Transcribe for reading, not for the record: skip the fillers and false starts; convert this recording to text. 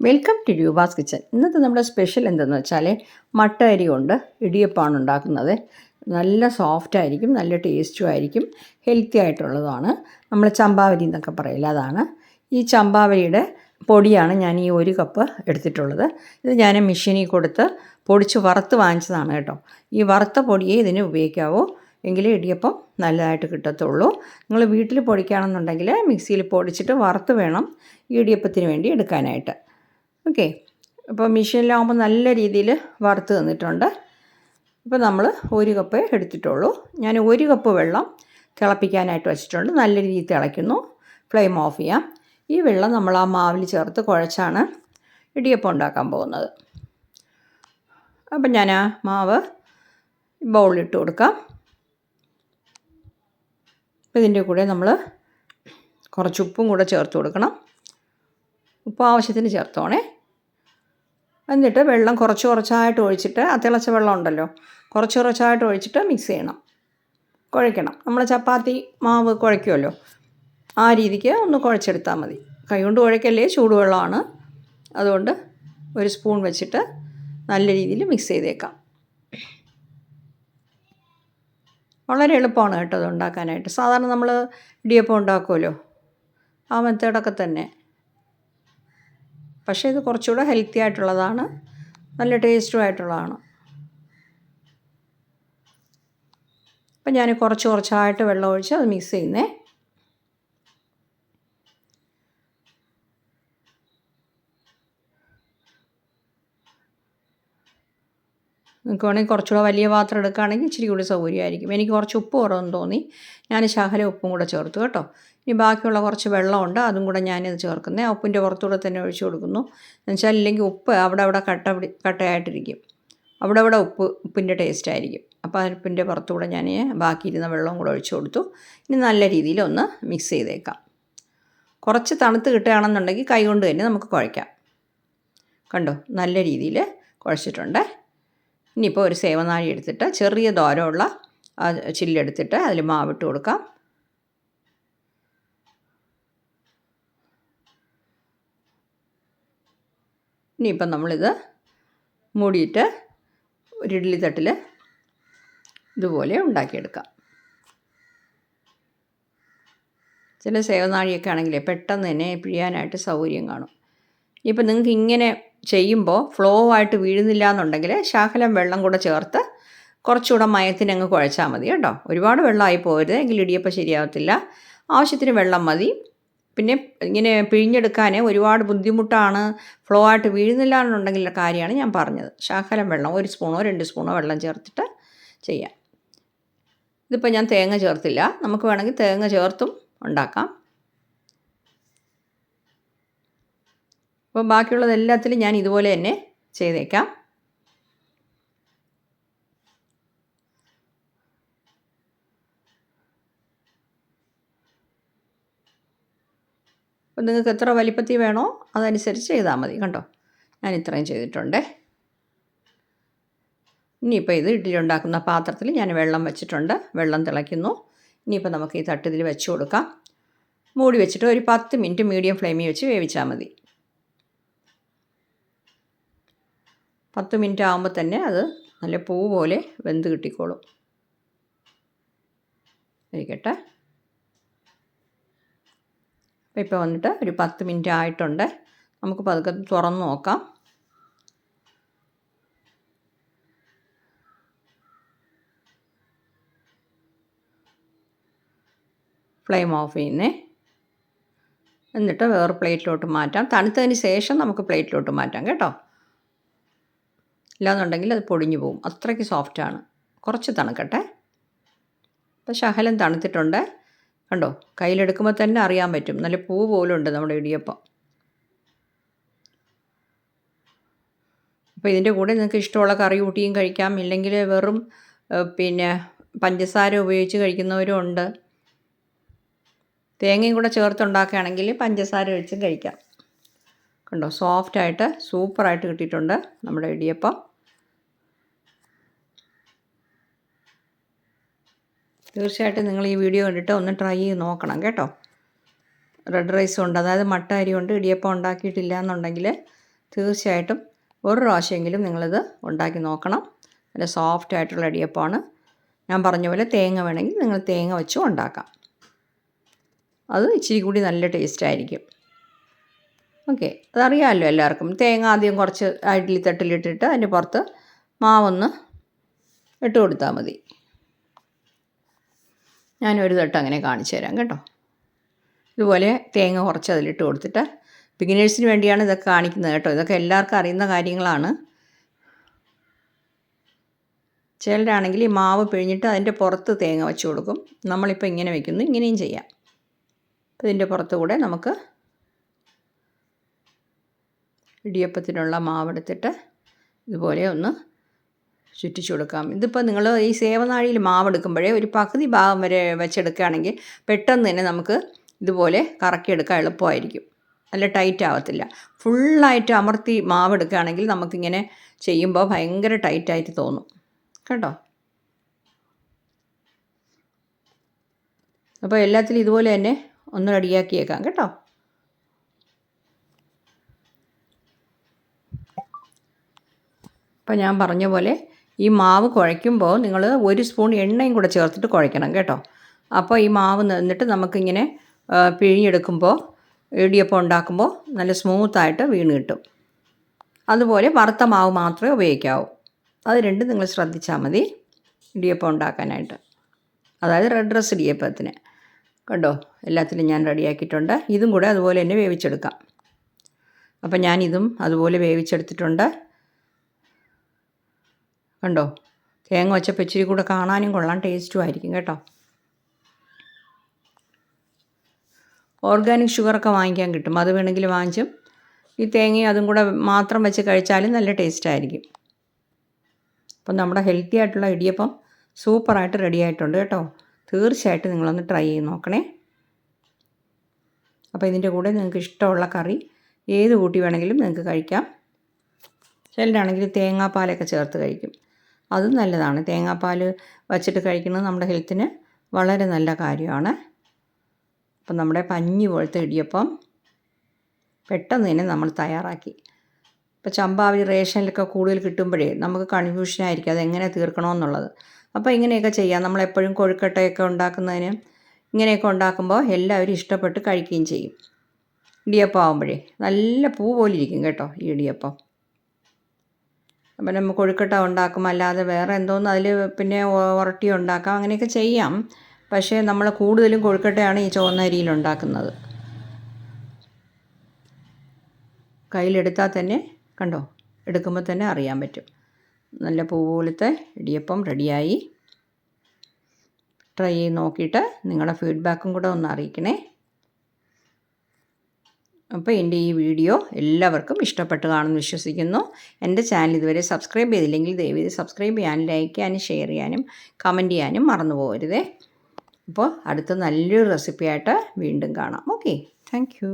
Welcome to Roopa's kitchen. ഇന്നത്തെ നമ്മുടെ special എന്തെന്ന് വെച്ചാൽ മട്ട അരി കൊണ്ട് ഇടിയപ്പമാണ് ഉണ്ടാക്കുന്നത്. നല്ല സോഫ്റ്റ് ആയിരിക്കും, നല്ല ടേസ്റ്റും ആയിരിക്കും, ഹെൽത്തി ആയിട്ടുള്ളതാണ്. നമ്മൾ ചമ്പാവരി എന്നൊക്കെ പറയില്ല, അതാണ്. ഈ ചമ്പാവരിയുടെ പൊടിയാണ് ഞാൻ ഈ 1 കപ്പ് എടുത്തിട്ടുള്ളത്. ഇത് ഞാൻ മെഷീനിൽ കൊടുത്ത് പൊടിച്ച് വറുത്ത് വാങ്ങിച്ചതാണ് കേട്ടോ. ഈ വറുത്ത പൊടിയേ ഇതിന് ഉപയോഗിക്കാവൂ, എങ്കിലേ ഇടിയപ്പം നല്ലതായിട്ട് കിട്ടത്തുള്ളൂ. നിങ്ങൾ വീട്ടിൽ പൊടിക്കുകയാണെന്നുണ്ടെങ്കിൽ മിക്സിയിൽ പൊടിച്ചിട്ട് വറുത്ത് വേണം ഈ ഇടിയപ്പത്തിന് വേണ്ടി എടുക്കാനായിട്ട്. ഓക്കെ, അപ്പോൾ മെഷീനിലാകുമ്പോൾ നല്ല രീതിയിൽ വറുത്ത് തന്നിട്ടുണ്ട്. ഇപ്പോൾ നമ്മൾ 1 കപ്പ് എടുത്തിട്ടുള്ളൂ. ഞാൻ 1 കപ്പ് വെള്ളം തിളപ്പിക്കാനായിട്ട് വെച്ചിട്ടുണ്ട്. നല്ല രീതിയിൽ തിളയ്ക്കുന്നു. ഫ്ലെയിം ഓഫ് ചെയ്യാം. ഈ വെള്ളം നമ്മൾ ആ മാവിൽ ചേർത്ത് കുഴച്ചാണ് ഇടിയപ്പം ഉണ്ടാക്കാൻ പോകുന്നത്. അപ്പം ഞാൻ ആ മാവ് ബൗളിലിട്ട് കൊടുക്കാം. അപ്പോൾ ഇതിൻ്റെ കൂടെ നമ്മൾ കുറച്ച് ഉപ്പും കൂടെ ചേർത്ത് കൊടുക്കണം. ഉപ്പ് ആവശ്യത്തിന് ചേർത്തോണേ. എന്നിട്ട് വെള്ളം കുറച്ചായിട്ട് ഒഴിച്ചിട്ട്, ആ തിളച്ച വെള്ളം ഉണ്ടല്ലോ, കുറച്ചായിട്ട് ഒഴിച്ചിട്ട് മിക്സ് ചെയ്യണം, കുഴയ്ക്കണം. നമ്മൾ ചപ്പാത്തി മാവ് കുഴയ്ക്കുമല്ലോ, ആ രീതിക്ക് ഒന്ന് കുഴച്ചെടുത്താൽ മതി. കൈകൊണ്ട് കുഴയ്ക്കല്ലേ, ചൂടുവെള്ളമാണ്. അതുകൊണ്ട് 1 സ്പൂൺ വെച്ചിട്ട് നല്ല രീതിയിൽ മിക്സ് ചെയ്തേക്കാം. വളരെ എളുപ്പമാണ് കേട്ടോ അത് ഉണ്ടാക്കാനായിട്ട്. സാധാരണ നമ്മൾ ഇടിയപ്പം ഉണ്ടാക്കുമല്ലോ, ആ മെത്തേഡൊക്കെ തന്നെ. പക്ഷേ ഇത് കുറച്ചുകൂടെ ഹെൽത്തി ആയിട്ടുള്ളതാണ്, നല്ല ടേസ്റ്റും ആയിട്ടുള്ളതാണ്. അപ്പം ഞാൻ കുറച്ചായിട്ട് വെള്ളം ഒഴിച്ച് അത് മിക്സ് ചെയ്യുന്നേ. നിങ്ങൾക്ക് വേണമെങ്കിൽ കുറച്ചുകൂടെ വലിയ പാത്രം എടുക്കുകയാണെങ്കിൽ ഇച്ചിരി കൂടി സൗകര്യമായിരിക്കും. എനിക്ക് കുറച്ച് ഉപ്പ് കുറവെന്ന് തോന്നി, ഞാൻ ശകലം ഉപ്പും കൂടെ ചേർത്തു കേട്ടോ. ഇനി ബാക്കിയുള്ള കുറച്ച് വെള്ളമുണ്ട്, അതും കൂടെ ഞാനിത് ചേർക്കുന്നത്. ആ ഉപ്പിൻ്റെ പുറത്തൂടെ തന്നെ ഒഴിച്ചു കൊടുക്കുന്നു. എന്നുവെച്ചാൽ ഇല്ലെങ്കിൽ ഉപ്പ് അവിടെ കട്ടയായിട്ടിരിക്കും. അവിടെ ഉപ്പിൻ്റെ ടേസ്റ്റ് ആയിരിക്കും. അപ്പോൾ ആ ഉപ്പിൻ്റെ പുറത്തൂടെ ഞാൻ ബാക്കിയിരുന്ന വെള്ളവും കൂടെ ഒഴിച്ചു കൊടുത്തു. ഇനി നല്ല രീതിയിൽ ഒന്ന് മിക്സ് ചെയ്തേക്കാം. കുറച്ച് തണുത്ത് കിട്ടുകയാണെന്നുണ്ടെങ്കിൽ കൈ കൊണ്ട് തന്നെ നമുക്ക് കുഴയ്ക്കാം. കണ്ടോ, നല്ല രീതിയിൽ കുഴച്ചിട്ടുണ്ട്. ഇനിയിപ്പോൾ ഒരു സേവനാഴി എടുത്തിട്ട് ചെറിയ ദോരമുള്ള ചില്ലെടുത്തിട്ട് അതിൽ മാവിട്ട് കൊടുക്കാം. ഇനിയിപ്പം നമ്മളിത് മൂടിയിട്ട് ഒരു ഇഡ്ഡലി തട്ടിൽ ഇതുപോലെ ഉണ്ടാക്കിയെടുക്കാം. ചില സേവനാഴിയൊക്കെ ആണെങ്കിലേ പെട്ടെന്ന് തന്നെ പിഴിയാനായിട്ട് സൗകര്യം കാണും. ഇപ്പം നിങ്ങൾക്ക് ഇങ്ങനെ ചെയ്യുമ്പോൾ ഫ്ലോ ആയിട്ട് വീഴുന്നില്ല എന്നുണ്ടെങ്കിൽ ശകലം വെള്ളം കൂടെ ചേർത്ത് കുറച്ചുകൂടെ മയത്തിനങ്ങ് കുഴച്ചാൽ മതി കേട്ടോ. ഒരുപാട് വെള്ളമായി പോകരുത്, എങ്കിൽ ഇടിയപ്പം ശരിയാവത്തില്ല. ആവശ്യത്തിന് വെള്ളം മതി. പിന്നെ ഇങ്ങനെ പിഴിഞ്ഞെടുക്കാൻ ഒരുപാട് ബുദ്ധിമുട്ടാണ്, ഫ്ലോ ആയിട്ട് വീഴുന്നില്ല എന്നുണ്ടെങ്കിലുള്ള കാര്യമാണ് ഞാൻ പറഞ്ഞത്. ശകലം വെള്ളം 1 സ്പൂണോ 2 സ്പൂണോ വെള്ളം ചേർത്തിട്ട് ചെയ്യാം. ഇതിപ്പോൾ ഞാൻ തേങ്ങ ചേർത്തില്ല, നമുക്ക് വേണമെങ്കിൽ തേങ്ങ ചേർത്തും ഉണ്ടാക്കാം. അപ്പോൾ ബാക്കിയുള്ളത് എല്ലാത്തിലും ഞാൻ ഇതുപോലെ തന്നെ ചെയ്തേക്കാം. അപ്പോൾ നിങ്ങൾക്ക് എത്ര വലിപ്പത്തിൽ വേണോ അതനുസരിച്ച് ചെയ്താൽ മതി. കണ്ടോ, ഞാൻ ഇത്രയും ചെയ്തിട്ടുണ്ട്. ഇനിയിപ്പോൾ ഇത് ഇഡ്ഡലി ഉണ്ടാക്കുന്ന പാത്രത്തിൽ ഞാൻ വെള്ളം വെച്ചിട്ടുണ്ട്. വെള്ളം തിളയ്ക്കുന്നു. ഇനിയിപ്പോൾ നമുക്ക് ഈ തട്ട് ഇതിൽ വെച്ച് കൊടുക്കാം. മൂടി വെച്ചിട്ട് ഒരു 10 മിനിറ്റ് മീഡിയം ഫ്ലെയിമിൽ വെച്ച് വേവിച്ചാൽ മതി. 10 മിനിറ്റ് ആകുമ്പോൾ തന്നെ അത് നല്ല പൂ പോലെ വെന്ത് കിട്ടിക്കോളും. ഇരിക്കട്ടെ. ഇപ്പോൾ വന്നിട്ട് ഒരു 10 മിനിറ്റ് ആയിട്ടുണ്ട്. നമുക്ക് പതുക്കെ തുറന്ന് നോക്കാം. ഫ്ലെയിം ഓഫ് ചെയ്യുന്നേ. എന്നിട്ട് വേറെ പ്ലേറ്റിലോട്ട് മാറ്റാം. തണുത്തതിന് ശേഷം നമുക്ക് പ്ലേറ്റിലോട്ട് മാറ്റാം കേട്ടോ. ഇല്ലാന്നുണ്ടെങ്കിൽ അത് പൊടിഞ്ഞു പോകും, അത്രയ്ക്ക് സോഫ്റ്റാണ്. കുറച്ച് തണുക്കട്ടെ. അപ്പോൾ ശകലം തണുത്തിട്ടുണ്ട്. കണ്ടോ, കയ്യിലെടുക്കുമ്പോൾ തന്നെ അറിയാൻ പറ്റും, നല്ല പൂ പോലും ഉണ്ട് നമ്മുടെ ഇടിയപ്പം. അപ്പോൾ ഇതിൻ്റെ കൂടെ നിങ്ങൾക്ക് ഇഷ്ടമുള്ള കറി കൂട്ടിയും കഴിക്കാം, ഇല്ലെങ്കിൽ വെറും പിന്നെ പഞ്ചസാര ഉപയോഗിച്ച് കഴിക്കുന്നവരും ഉണ്ട്. തേങ്ങയും കൂടെ ചേർത്തുണ്ടാക്കുകയാണെങ്കിൽ പഞ്ചസാര ഒഴിച്ചും കഴിക്കാം. കണ്ടോ, സോഫ്റ്റായിട്ട് സൂപ്പറായിട്ട് കിട്ടിയിട്ടുണ്ട് നമ്മുടെ ഇടിയപ്പം. തീർച്ചയായിട്ടും നിങ്ങൾ ഈ വീഡിയോ കണ്ടിട്ട് ഒന്ന് ട്രൈ ചെയ്ത് നോക്കണം കേട്ടോ. റെഡ് റൈസ് കൊണ്ട്, അതായത് മട്ട അരി കൊണ്ട് ഇടിയപ്പം ഉണ്ടാക്കിയിട്ടില്ല എന്നുണ്ടെങ്കിൽ തീർച്ചയായിട്ടും ഒരു പ്രാവശ്യമെങ്കിലും നിങ്ങളിത് ഉണ്ടാക്കി നോക്കണം. നല്ല സോഫ്റ്റായിട്ടുള്ള ഇടിയപ്പമാണ്. ഞാൻ പറഞ്ഞ പോലെ തേങ്ങ വേണമെങ്കിൽ നിങ്ങൾ തേങ്ങ വെച്ചും ഉണ്ടാക്കാം. അത് ഇച്ചിരി കൂടി നല്ല ടേസ്റ്റായിരിക്കും. ഓക്കെ, അതറിയാമല്ലോ എല്ലാവർക്കും. തേങ്ങ ആദ്യം കുറച്ച് ഇഡ്ഡലി തട്ടിലിട്ടിട്ട് അതിൻ്റെ പുറത്ത് മാവൊന്ന് ഇട്ട് കൊടുത്താൽ മതി. ഞാനൊരു തട്ട് അങ്ങനെ കാണിച്ചു തരാം കേട്ടോ. ഇതുപോലെ തേങ്ങ കുറച്ച് അതിലിട്ട് കൊടുത്തിട്ട്, ബിഗിനേഴ്സിന് വേണ്ടിയാണ് ഇതൊക്കെ കാണിക്കുന്നത് കേട്ടോ. ഇതൊക്കെ എല്ലാവർക്കും അറിയുന്ന കാര്യങ്ങളാണ്. ചിലരാണെങ്കിൽ ഈ മാവ് പിഴിഞ്ഞിട്ട് അതിൻ്റെ പുറത്ത് തേങ്ങ വെച്ച് കൊടുക്കും. നമ്മളിപ്പോൾ ഇങ്ങനെ വയ്ക്കുന്നു, ഇങ്ങനെയും ചെയ്യാം. ഇതിൻ്റെ പുറത്ത് കൂടെ നമുക്ക് ഇടിയപ്പത്തിനുള്ള മാവെടുത്തിട്ട് ഇതുപോലെ ഒന്ന് ചുറ്റിച്ചു കൊടുക്കാം. ഇതിപ്പോൾ നിങ്ങൾ ഈ സേവനാഴിയിൽ മാവെടുക്കുമ്പോഴേ ഒരു പകുതി ഭാഗം വരെ വെച്ചെടുക്കുകയാണെങ്കിൽ പെട്ടെന്ന് തന്നെ നമുക്ക് ഇതുപോലെ കറക്കിയെടുക്കാൻ എളുപ്പമായിരിക്കും. നല്ല ടൈറ്റ് ആവത്തില്ല. ഫുള്ളായിട്ട് അമർത്തി മാവെടുക്കുകയാണെങ്കിൽ നമുക്കിങ്ങനെ ചെയ്യുമ്പോൾ ഭയങ്കര ടൈറ്റായിട്ട് തോന്നും കേട്ടോ. അപ്പോൾ എല്ലാത്തിലും ഇതുപോലെ തന്നെ ഒന്ന് റെഡിയാക്കിയേക്കാം കേട്ടോ. അപ്പോൾ ഞാൻ പറഞ്ഞ പോലെ ഈ മാവ് കുഴയ്ക്കുമ്പോൾ നിങ്ങൾ 1 സ്പൂൺ എണ്ണയും കൂടെ ചേർത്തിട്ട് കുഴയ്ക്കണം കേട്ടോ. അപ്പോൾ ഈ മാവ് നിന്നിട്ട് നമുക്കിങ്ങനെ പിഴിഞ്ഞെടുക്കുമ്പോൾ ഇടിയപ്പം ഉണ്ടാക്കുമ്പോൾ നല്ല സ്മൂത്തായിട്ട് വീണ് കിട്ടും. അതുപോലെ വറുത്ത മാവ് മാത്രമേ ഉപയോഗിക്കാവൂ. അത് രണ്ടും നിങ്ങൾ ശ്രദ്ധിച്ചാൽ മതി ഇടിയപ്പം ഉണ്ടാക്കാനായിട്ട്. അതായത് റെഡ് റൈസ് ഇടിയപ്പത്തിന്. കണ്ടോ, എല്ലാത്തിലും ഞാൻ റെഡിയാക്കിയിട്ടുണ്ട്. ഇതും കൂടെ അതുപോലെ തന്നെ വേവിച്ചെടുക്കാം. അപ്പം ഞാനിതും അതുപോലെ വേവിച്ചെടുത്തിട്ടുണ്ട്. കണ്ടോ, തേങ്ങ വെച്ചപ്പോൾ ഇച്ചിരി കൂടെ കാണാനും കൊള്ളാം, ടേസ്റ്റും ആയിരിക്കും കേട്ടോ. ഓർഗാനിക് ഷുഗറൊക്കെ വാങ്ങിക്കാൻ കിട്ടും, അത് വേണമെങ്കിൽ വാങ്ങിച്ചും ഈ തേങ്ങയും അതും കൂടെ മാത്രം വെച്ച് കഴിച്ചാലും നല്ല ടേസ്റ്റായിരിക്കും. അപ്പം നമ്മുടെ ഹെൽത്തി ആയിട്ടുള്ള ഇടിയപ്പം സൂപ്പറായിട്ട് റെഡി ആയിട്ടുണ്ട് കേട്ടോ. തീർച്ചയായിട്ടും നിങ്ങളൊന്ന് ട്രൈ ചെയ്ത് നോക്കണേ. അപ്പോൾ ഇതിൻ്റെ കൂടെ നിങ്ങൾക്ക് ഇഷ്ടമുള്ള കറി ഏത് കൂട്ടി വേണമെങ്കിലും നിങ്ങൾക്ക് കഴിക്കാം. ചിലരാണെങ്കിൽ തേങ്ങാപ്പാലൊക്കെ ചേർത്ത് കഴിക്കും, അതും നല്ലതാണ്. തേങ്ങാപ്പാൽ വച്ചിട്ട് കഴിക്കുന്നത് നമ്മുടെ ഹെൽത്തിന് വളരെ നല്ല കാര്യമാണ്. അപ്പം നമ്മുടെ പഞ്ഞി പോലത്തെ ഇടിയപ്പം പെട്ടെന്ന് തന്നെ നമ്മൾ തയ്യാറാക്കി. ഇപ്പോൾ ചമ്പാവരി റേഷനിലൊക്കെ കൂടുതൽ കിട്ടുമ്പോഴേ നമുക്ക് കൺഫ്യൂഷനായിരിക്കും അതെങ്ങനെ തീർക്കണമെന്നുള്ളത്. അപ്പോൾ ഇങ്ങനെയൊക്കെ ചെയ്യാം. നമ്മളെപ്പോഴും കൊഴുക്കട്ടയൊക്കെ ഉണ്ടാക്കുന്നതിന് ഇങ്ങനെയൊക്കെ ഉണ്ടാക്കുമ്പോൾ എല്ലാവരും ഇഷ്ടപ്പെട്ട് കഴിക്കുകയും ചെയ്യും. ഇടിയപ്പം ആകുമ്പോഴേ നല്ല പൂ പോലെ ഇരിക്കും കേട്ടോ ഈ ഇടിയപ്പം. അപ്പം നമ്മൾ കൊഴുക്കട്ട ഉണ്ടാക്കും, അല്ലാതെ വേറെ എന്തോന്നും അതിൽ പിന്നെ ഉരട്ടി ഉണ്ടാക്കാം, അങ്ങനെയൊക്കെ ചെയ്യാം. പക്ഷേ നമ്മൾ കൂടുതലും കൊഴുക്കട്ടയാണ് ഈ ചുവന്ന അരിയിൽ ഉണ്ടാക്കുന്നത്. കയ്യിലെടുത്താൽ തന്നെ കണ്ടോ, എടുക്കുമ്പോൾ തന്നെ അറിയാൻ പറ്റും. നല്ല പൂ പോലത്തെ ഇടിയപ്പം റെഡിയായി. ട്രൈ ചെയ്ത് നോക്കിയിട്ട് നിങ്ങളുടെ ഫീഡ്ബാക്കും കൂടെ ഒന്ന് അറിയിക്കണേ. അപ്പോൾ എൻ്റെ ഈ വീഡിയോ എല്ലാവർക്കും ഇഷ്ടപ്പെട്ട് കാണുമെന്ന് വിശ്വസിക്കുന്നു. എൻ്റെ ചാനൽ ഇതുവരെ സബ്സ്ക്രൈബ് ചെയ്തില്ലെങ്കിൽ ദയവേത് സബ്സ്ക്രൈബ് ചെയ്യാനും ലൈക്ക് ചെയ്യാനും ഷെയർ ചെയ്യാനും കമൻറ്റ് ചെയ്യാനും മറന്നു പോകരുതേ. അപ്പോൾ അടുത്ത നല്ലൊരു റെസിപ്പിയായിട്ട് വീണ്ടും കാണാം. Okay, thank you.